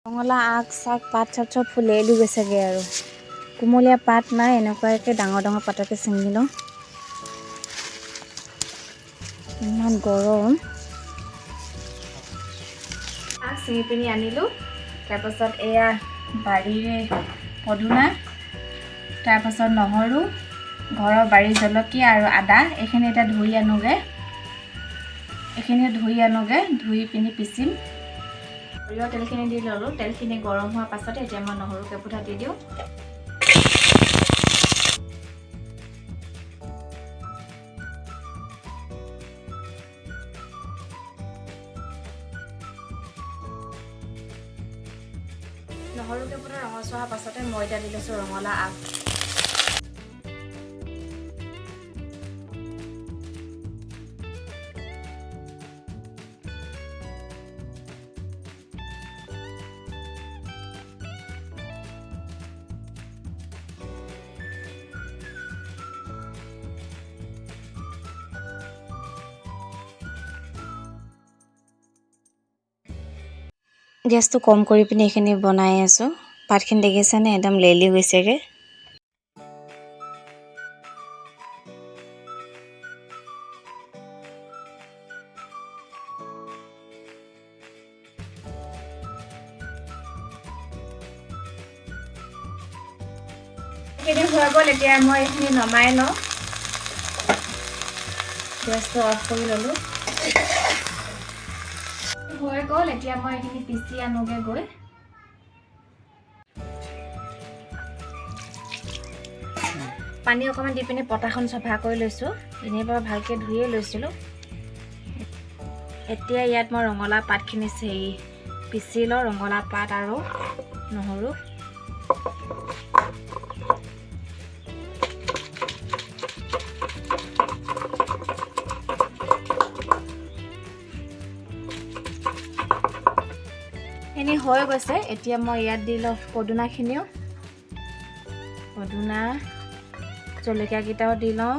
ৰঙালাও আগ চাগ পাত চাত চব ফুলেলি গৈছেগৈ আৰু কুমলীয়া পাত নাই এনেকুৱাকৈ ডাঙৰ ডাঙৰ পাতকে ছিঙি লওঁ ইমান গৰম ছিঙি পিনি আনিলোঁ তাৰপাছত এয়া বাৰীৰে পদুনা তাৰপাছত নহৰু ঘৰৰ বাৰীৰ জলকীয়া আৰু আদা এইখিনি এতিয়া ধুই আনোগৈ ধুই পিনি পিচিম সৰিয়হ তেলখিনি দি ল'লোঁ তেলখিনি গৰম হোৱাৰ পাছতে এতিয়া মই নহৰু কেইফুটা দি দিওঁ নহৰু কেইফুটা ৰঙচুৱা হোৱাৰ পাছতে মই এতিয়া দি লৈছোঁ ৰঙালাও আগ গেছটো কম কৰি পিনি এইখিনি বনাই আছোঁ পাতখিনি দেখিছেনে একদম লেলি হৈছেগৈ এইখিনি হৈ গ'ল এতিয়া মই এইখিনি নমাই লওঁ গেছটো অফ কৰি ল'লোঁ হৈ গ'ল এতিয়া মই এইখিনি পিচি আনোগৈ গৈ পানী অকণমান দি পিনি পটাখন চফা কৰি লৈছোঁ এনেই বাৰু ভালকৈ ধুয়ে লৈছিলোঁ এতিয়া ইয়াত মই ৰঙালাও পাতখিনি পিচি লওঁ ৰঙালাও পাত আৰু নহৰু এইখিনি হৈ গৈছে এতিয়া মই ইয়াত দি লওঁ পদুনাখিনিও পদুনা জলকীয়াকেইটাও দি লওঁ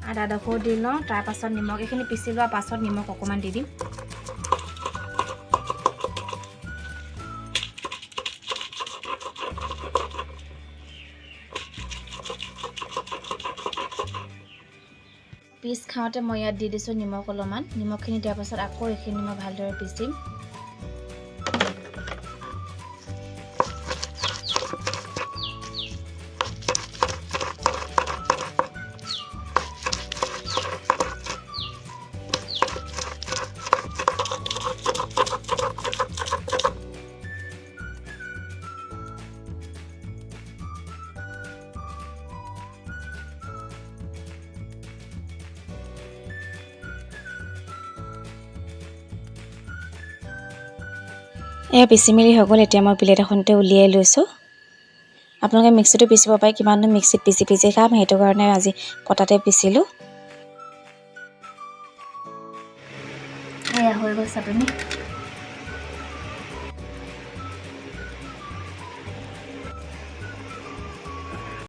আদাডোখৰো দি লওঁ তাৰপাছত নিমখ এইখিনি পিচি লোৱাৰ পাছত নিমখ অকণমান দি দিম পিচ খাওঁতে মই ইয়াত দি দিছোঁ নিমখ অলপমান নিমখখিনি দিয়াৰ পাছত আকৌ এইখিনি মই ভালদৰে পিচিম এয়া পিচি মেলি হৈ গ'ল এতিয়া মই প্লেট এখনতে উলিয়াই লৈছোঁ আপোনালোকে মিক্সিটো পিচিব পাৰে কিমাননো মিক্সিত পিচি খাম সেইটো কাৰণে আজি পটাতে পিচিলোঁ এয়া হৈ গ'ল চাটনি